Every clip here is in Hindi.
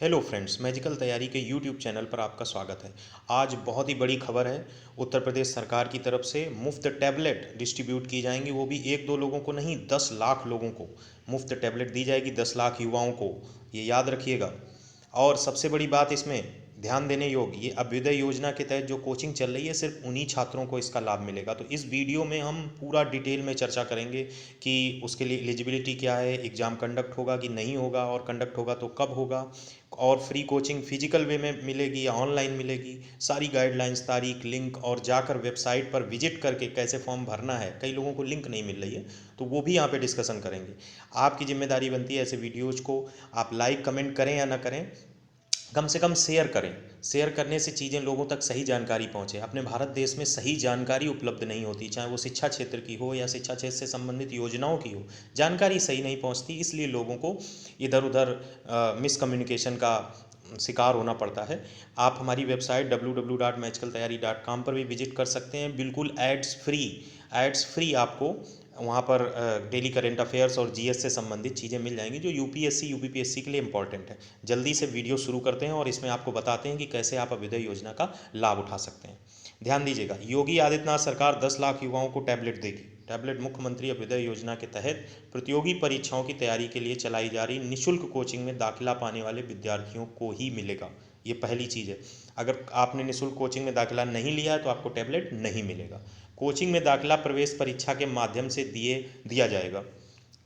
हेलो फ्रेंड्स, मैजिकल तैयारी के यूट्यूब चैनल पर आपका स्वागत है। आज बहुत ही बड़ी खबर है। उत्तर प्रदेश सरकार की तरफ से मुफ्त टैबलेट डिस्ट्रीब्यूट की जाएंगी, वो भी एक दो लोगों को नहीं, 10 लाख लोगों को मुफ्त टैबलेट दी जाएगी, 10 लाख युवाओं को। ये याद रखिएगा। और सबसे बड़ी बात इसमें ध्यान देने योग्य, ये अभ्युदय योजना के तहत जो कोचिंग चल रही है सिर्फ उन्हीं छात्रों को इसका लाभ मिलेगा। तो इस वीडियो में हम पूरा डिटेल में चर्चा करेंगे कि उसके लिए एलिजिबिलिटी क्या है, एग्ज़ाम कंडक्ट होगा कि नहीं होगा, और कंडक्ट होगा तो कब होगा, और फ्री कोचिंग फिजिकल वे में मिलेगी या ऑनलाइन मिलेगी, सारी गाइडलाइंस, तारीख, लिंक, और जाकर वेबसाइट पर विजिट करके कैसे फॉर्म भरना है। कई लोगों को लिंक नहीं मिल रही है, तो वो भी यहाँ पे डिस्कशन करेंगे। आपकी जिम्मेदारी बनती है ऐसे वीडियोज़ को आप लाइक कमेंट करें या ना करें, कम से कम शेयर करें। शेयर करने से चीज़ें लोगों तक सही जानकारी पहुंचे। अपने भारत देश में सही जानकारी उपलब्ध नहीं होती, चाहे वो शिक्षा क्षेत्र की हो या शिक्षा क्षेत्र से संबंधित योजनाओं की हो, जानकारी सही नहीं पहुंचती, इसलिए लोगों को इधर उधर मिसकम्युनिकेशन का शिकार होना पड़ता है। आप हमारी वेबसाइट www.magicaltayari.com पर भी विजिट कर सकते हैं, बिल्कुल एड्स फ्री आपको वहाँ पर डेली करेंट अफेयर्स और जीएस से संबंधित चीज़ें मिल जाएंगी जो यूपीएससी यूपीपीएससी के लिए इंपॉर्टेंट है। जल्दी से वीडियो शुरू करते हैं और इसमें आपको बताते हैं कि कैसे आप अभ्युदय योजना का लाभ उठा सकते हैं। ध्यान दीजिएगा, योगी आदित्यनाथ सरकार 10 लाख युवाओं को टैबलेट देगी। टैबलेट मुख्यमंत्री अभ्युदय योजना के तहत प्रतियोगी परीक्षाओं की तैयारी के लिए चलाई जा रही निःशुल्क कोचिंग में दाखिला पाने वाले विद्यार्थियों को ही मिलेगा। ये पहली चीज़ है। अगर आपने निःशुल्क कोचिंग में दाखिला नहीं लिया है तो आपको टैबलेट नहीं मिलेगा। कोचिंग में दाखिला प्रवेश परीक्षा के माध्यम से दिया जाएगा।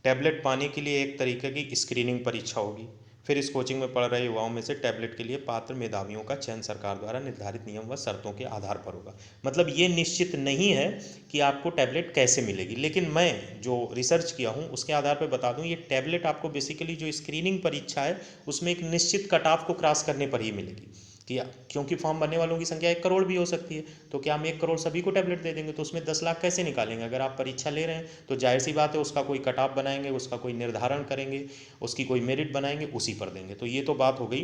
टैबलेट पाने के लिए एक तरीके की स्क्रीनिंग परीक्षा होगी। फिर इस कोचिंग में पढ़ रहे युवाओं में से टैबलेट के लिए पात्र मेधावियों का चयन सरकार द्वारा निर्धारित नियम व शर्तों के आधार पर होगा। मतलब ये निश्चित नहीं है कि आपको टैबलेट कैसे मिलेगी, लेकिन मैं जो रिसर्च किया हूँ उसके आधार पर बता दूँ, ये टैबलेट आपको बेसिकली जो स्क्रीनिंग परीक्षा है उसमें एक निश्चित कट ऑफ को क्रॉस करने पर ही मिलेगी। कि क्योंकि फॉर्म भरने वालों की संख्या 1 करोड़ भी हो सकती है, तो क्या हम 1 करोड़ सभी को टैबलेट दे देंगे? तो उसमें 10 लाख कैसे निकालेंगे? अगर आप परीक्षा ले रहे हैं तो जाहिर सी बात है उसका कोई कट ऑफ बनाएंगे, उसका कोई निर्धारण करेंगे, उसकी कोई मेरिट बनाएंगे, उसी पर देंगे। तो ये तो बात हो गई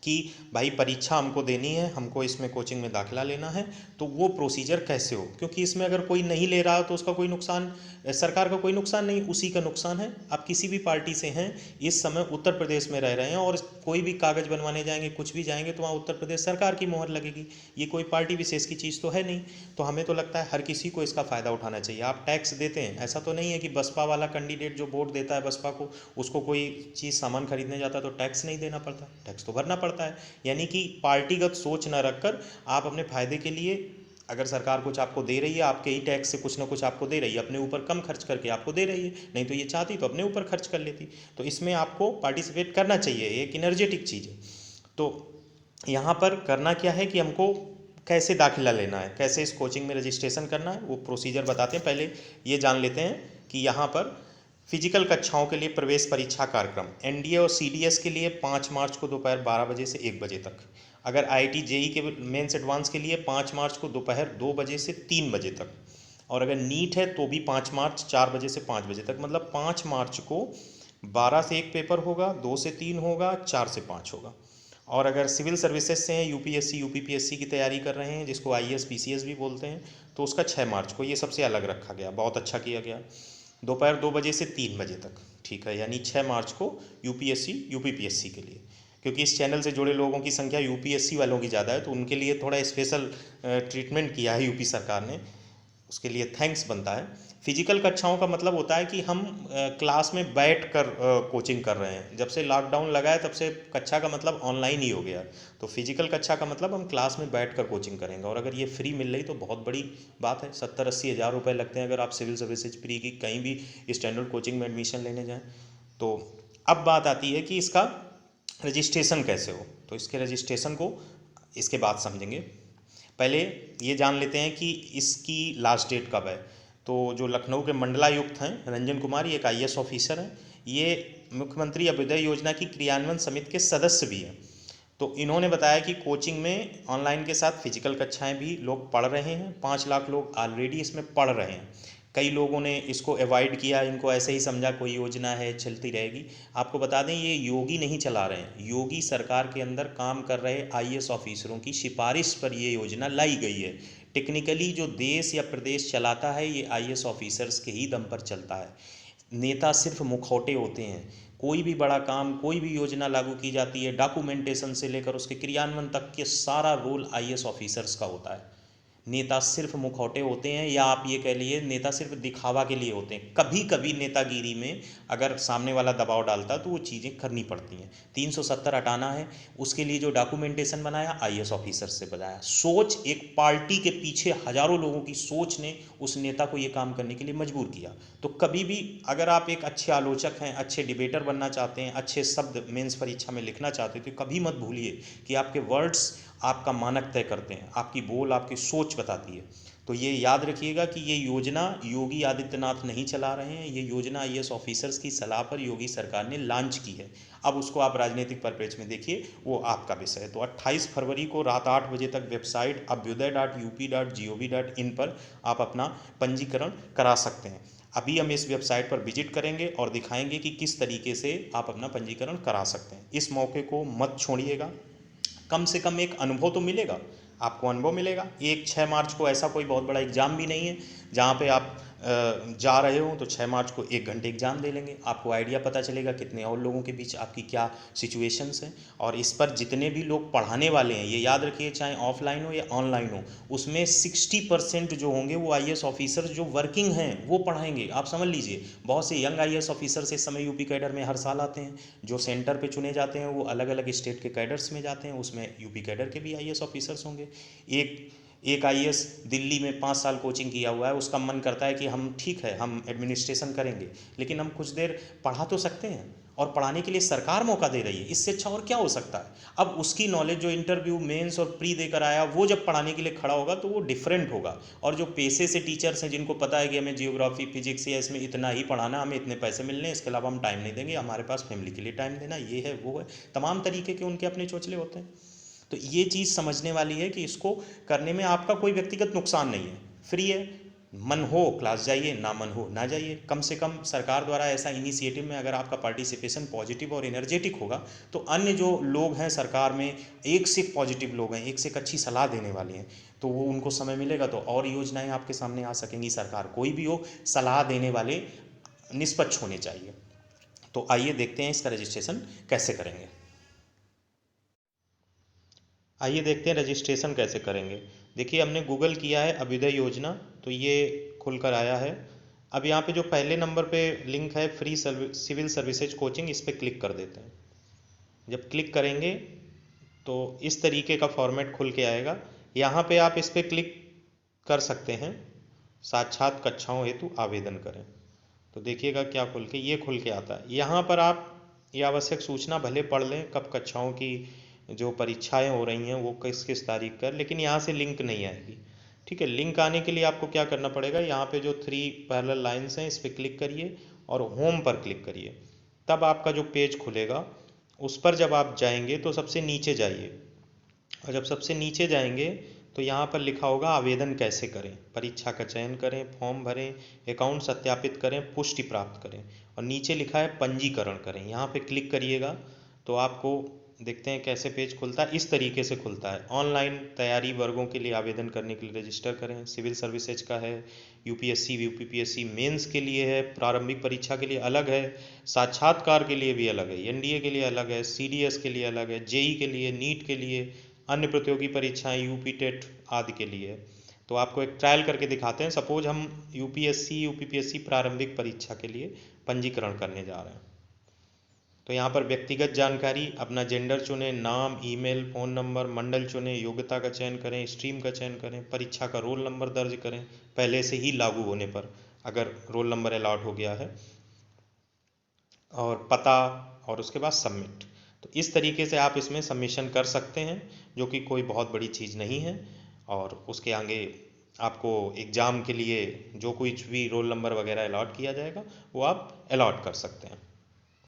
कि भाई परीक्षा हमको देनी है, हमको इसमें कोचिंग में दाखिला लेना है, तो वो प्रोसीजर कैसे हो, क्योंकि इसमें अगर कोई नहीं ले रहा तो उसका कोई नुकसान, सरकार का कोई नुकसान नहीं, उसी का नुकसान है। आप किसी भी पार्टी से हैं, इस समय उत्तर प्रदेश में रह रहे हैं और कोई भी कागज़ बनवाने जाएंगे, कुछ भी जाएंगे, तो वहाँ उत्तर प्रदेश सरकार की मोहर लगेगी। ये कोई पार्टी विशेष की चीज़ तो है नहीं। तो हमें तो लगता है हर किसी को इसका फ़ायदा उठाना चाहिए। आप टैक्स देते हैं, ऐसा तो नहीं है कि बसपा वाला कैंडिडेट जो वोट देता है बसपा को, उसको कोई चीज़ सामान खरीदने जाता है तो टैक्स नहीं देना पड़ता, टैक्स तो भरना पड़ता है। यानी कि पार्टीगत सोच न रखकर आप अपने फ़ायदे के लिए, अगर सरकार कुछ आपको दे रही है, आपके ही टैक्स से कुछ ना कुछ आपको दे रही है, अपने ऊपर कम खर्च करके आपको दे रही है, नहीं तो ये चाहती तो अपने ऊपर खर्च कर लेती। तो इसमें आपको पार्टिसिपेट करना चाहिए, एक इनर्जेटिक चीज़ है। तो यहाँ पर करना क्या है कि हमको कैसे दाखिला लेना है, कैसे इस कोचिंग में रजिस्ट्रेशन करना है, वो प्रोसीजर बताते हैं। पहले ये जान लेते हैं कि यहाँ पर फिजिकल कक्षाओं के लिए प्रवेश परीक्षा कार्यक्रम एनडीए और सीडीएस के लिए 5 मार्च को दोपहर 12 बजे से 1 बजे तक। अगर आईआईटी जेई के मेंस एडवांस के लिए 5 मार्च को दोपहर 2 बजे से 3 बजे तक। और अगर नीट है तो भी 5 मार्च 4 बजे से 5 बजे तक। मतलब 5 मार्च को 12 से 1 पेपर होगा, 2 से 3 होगा, 4 से 5 होगा। और अगर सिविल सर्विसेज से हैं, यूपीएससी यूपीपीएससी की तैयारी कर रहे हैं, जिसको आईएएस पीसीएस भी बोलते हैं, तो उसका 6 मार्च को। ये सबसे अलग रखा गया, बहुत अच्छा किया गया। दोपहर 2 बजे से 3 बजे तक, ठीक है, यानी 6 मार्च को यूपीएससी यूपीपीएससी के लिए। क्योंकि इस चैनल से जुड़े लोगों की संख्या यूपीएससी वालों की ज़्यादा है, तो उनके लिए थोड़ा स्पेशल ट्रीटमेंट किया है यूपी सरकार ने, उसके लिए थैंक्स बनता है। फिजिकल कक्षाओं का मतलब होता है कि हम क्लास में बैठ कर कोचिंग कर रहे हैं। जब से लॉकडाउन लगा है तब से कक्षा का मतलब ऑनलाइन ही हो गया। तो फिजिकल कक्षा का मतलब हम क्लास में बैठ कर कोचिंग करेंगे, और अगर ये फ्री मिल रही तो बहुत बड़ी बात है। 70-80 हज़ार रुपये लगते हैं अगर आप सिविल सर्विसेज प्री की कहीं भी स्टैंडर्ड कोचिंग में एडमिशन लेने जाएँ। तो अब बात आती है कि इसका रजिस्ट्रेशन कैसे हो। तो इसके रजिस्ट्रेशन को इसके बाद समझेंगे। पहले ये जान लेते हैं कि इसकी लास्ट डेट कब है। तो जो लखनऊ के मंडलायुक्त हैं रंजन कुमार, ये एक आईएएस ऑफिसर हैं, ये मुख्यमंत्री अभ्युदय योजना की क्रियान्वयन समिति के सदस्य भी हैं। तो इन्होंने बताया कि कोचिंग में ऑनलाइन के साथ फिजिकल कक्षाएं भी लोग पढ़ रहे हैं। 5 लाख लोग ऑलरेडी इसमें पढ़ रहे हैं। कई लोगों ने इसको अवॉइड किया, इनको ऐसे ही समझा कोई योजना है चलती रहेगी। आपको बता दें ये योगी नहीं चला रहे हैं, योगी सरकार के अंदर काम कर रहे आईएएस ऑफिसरों की सिफारिश पर ये योजना लाई गई है। टेक्निकली जो देश या प्रदेश चलाता है ये आईएएस ऑफिसर्स के ही दम पर चलता है। नेता सिर्फ मुखौटे होते हैं। कोई भी बड़ा काम, कोई भी योजना लागू की जाती है, डॉक्यूमेंटेशन से लेकर उसके क्रियान्वयन तक के सारा रोल आईएएस ऑफिसर्स का होता है। नेता सिर्फ मुखौटे होते हैं, या आप ये कह लिए नेता सिर्फ दिखावा के लिए होते हैं। कभी कभी नेतागिरी में अगर सामने वाला दबाव डालता तो वो चीज़ें करनी पड़ती हैं। 370 हटाना है, उसके लिए जो डॉक्यूमेंटेशन बनाया आईएएस ऑफिसर से बनाया। सोच, एक पार्टी के पीछे हजारों लोगों की सोच ने उस नेता को ये काम करने के लिए मजबूर किया। तो कभी भी अगर आप एक अच्छे आलोचक हैं, अच्छे डिबेटर बनना चाहते हैं, अच्छे शब्द मेंस परीक्षा में लिखना चाहते हैं, तो कभी मत भूलिए कि आपके वर्ड्स आपका मानक तय करते हैं, आपकी बोल आपकी सोच बताती है। तो ये याद रखिएगा कि ये योजना योगी आदित्यनाथ नहीं चला रहे हैं, ये योजना आईएएस ऑफिसर्स की सलाह पर योगी सरकार ने लॉन्च की है। अब उसको आप राजनीतिक परिप्रेक्ष्य में देखिए, वो आपका विषय है। तो 28 फरवरी को रात 8 बजे तक वेबसाइट abhyuday.up.gov.in पर आप अपना पंजीकरण करा सकते हैं। अभी हम इस वेबसाइट पर विजिट करेंगे और दिखाएंगे कि किस तरीके से आप अपना पंजीकरण करा सकते हैं। इस मौके को मत छोड़िएगा, कम से कम एक अनुभव तो मिलेगा, आपको अनुभव मिलेगा। 6 मार्च को ऐसा कोई बहुत बड़ा एग्ज़ाम भी नहीं है जहाँ पे आप जा रहे हो तो 6 मार्च को 1 घंटे एग्ज़ाम दे लेंगे, आपको आइडिया पता चलेगा कितने और लोगों के बीच आपकी क्या सिचुएशंस हैं। और इस पर जितने भी लोग पढ़ाने वाले हैं, ये याद रखिए, चाहे ऑफलाइन हो या ऑनलाइन हो, उसमें 60% जो होंगे वो आईएएस ऑफिसर्स जो वर्किंग हैं वो पढ़ाएंगे। आप समझ लीजिए, बहुत से यंग आईएएस ऑफिसर्स इस समय यूपी कैडर में हर साल आते हैं। जो सेंटर पे चुने जाते हैं वो अलग अलग स्टेट के कैडर्स में जाते हैं, उसमें यूपी कैडर के भी आईएएस ऑफिसर्स होंगे। एक आईएएस दिल्ली में 5 साल कोचिंग किया हुआ है, उसका मन करता है कि हम ठीक है हम एडमिनिस्ट्रेशन करेंगे, लेकिन हम कुछ देर पढ़ा तो सकते हैं, और पढ़ाने के लिए सरकार मौका दे रही है, इससे अच्छा और क्या हो सकता है। अब उसकी नॉलेज जो इंटरव्यू मेंस और प्री देकर आया, वो जब पढ़ाने के लिए खड़ा होगा तो वो डिफरेंट होगा। और जो पेशे से टीचर्स हैं, जिनको पता है कि हमें जियोग्राफी फिजिक्स या इसमें इतना ही पढ़ाना, हमें इतने पैसे मिलने हैं, इसके अलावा हम टाइम नहीं देंगे, हमारे पास फैमिली के लिए टाइम देना, ये है वो है, तमाम तरीके के उनके अपने चोचले होते हैं। तो ये चीज़ समझने वाली है कि इसको करने में आपका कोई व्यक्तिगत नुकसान नहीं है, फ्री है। मन हो क्लास जाइए, ना मन हो ना जाइए। कम से कम सरकार द्वारा ऐसा इनिशिएटिव में अगर आपका पार्टिसिपेशन पॉजिटिव और एनर्जेटिक होगा तो अन्य जो लोग हैं सरकार में, एक से एक पॉजिटिव लोग हैं, एक से एक अच्छी सलाह देने वाले हैं, तो वो उनको समय मिलेगा तो और योजनाएं आपके सामने आ सकेंगी। सरकार कोई भी हो, सलाह देने वाले निष्पक्ष होने चाहिए। तो आइए देखते हैं इसका रजिस्ट्रेशन कैसे करेंगे। आइए देखते हैं रजिस्ट्रेशन कैसे करेंगे। देखिए, हमने गूगल किया है अभ्युदय योजना, तो ये खुलकर आया है। अब यहाँ पे जो पहले नंबर पे लिंक है फ्री सिविल सर्विसेज कोचिंग, इस पर क्लिक कर देते हैं। जब क्लिक करेंगे तो इस तरीके का फॉर्मेट खुल के आएगा। यहाँ पे आप इस पर क्लिक कर सकते हैं, साक्षात कक्षाओं हेतु आवेदन करें। तो देखिएगा क्या खुल के आता है। यहाँ पर आप ये आवश्यक सूचना भले पढ़ लें, कब कक्षाओं की जो परीक्षाएं हो रही हैं वो किस किस तारीख कर, लेकिन यहाँ से लिंक नहीं आएगी। ठीक है, लिंक आने के लिए आपको क्या करना पड़ेगा, यहाँ पे जो 3 पैरेलल लाइंस हैं इस पर क्लिक करिए और होम पर क्लिक करिए। तब आपका जो पेज खुलेगा उस पर जब आप जाएंगे तो सबसे नीचे जाइए, और जब सबसे नीचे जाएंगे तो यहाँ पर लिखा होगा आवेदन कैसे करें। परीक्षा का चयन करें, फॉर्म भरें, अकाउंट सत्यापित करें, पुष्टि प्राप्त करें, और नीचे लिखा है पंजीकरण करें। यहाँ पे क्लिक करिएगा तो आपको देखते हैं कैसे पेज खुलता है। इस तरीके से खुलता है। ऑनलाइन तैयारी वर्गों के लिए आवेदन करने के लिए रजिस्टर करें। सिविल सर्विसेज का है, यूपीएससी यूपीपीएससी मेंस के लिए है, प्रारंभिक परीक्षा के लिए अलग है, साक्षात्कार के लिए भी अलग है, एनडीए के लिए अलग है, सीडीएस के लिए अलग है, जेई के लिए, नीट के लिए, अन्य प्रतियोगी परीक्षाएं, यूपी टेट आदि के लिए। तो आपको एक ट्रायल करके दिखाते हैं। सपोज हम यूपीएससी यूपीपीएससी प्रारंभिक परीक्षा के लिए पंजीकरण करने जा रहे हैं। तो यहाँ पर व्यक्तिगत जानकारी, अपना जेंडर चुनें, नाम, ईमेल, फ़ोन नंबर, मंडल चुनें, योग्यता का चयन करें, स्ट्रीम का चयन करें, परीक्षा का रोल नंबर दर्ज करें पहले से ही लागू होने पर, अगर रोल नंबर अलॉट हो गया है, और पता, और उसके बाद सबमिट। तो इस तरीके से आप इसमें सबमिशन कर सकते हैं, जो कि कोई बहुत बड़ी चीज़ नहीं है। और उसके आगे आपको एग्ज़ाम के लिए जो कुछ भी रोल नंबर वगैरह अलॉट किया जाएगा वो आप अलॉट कर सकते हैं।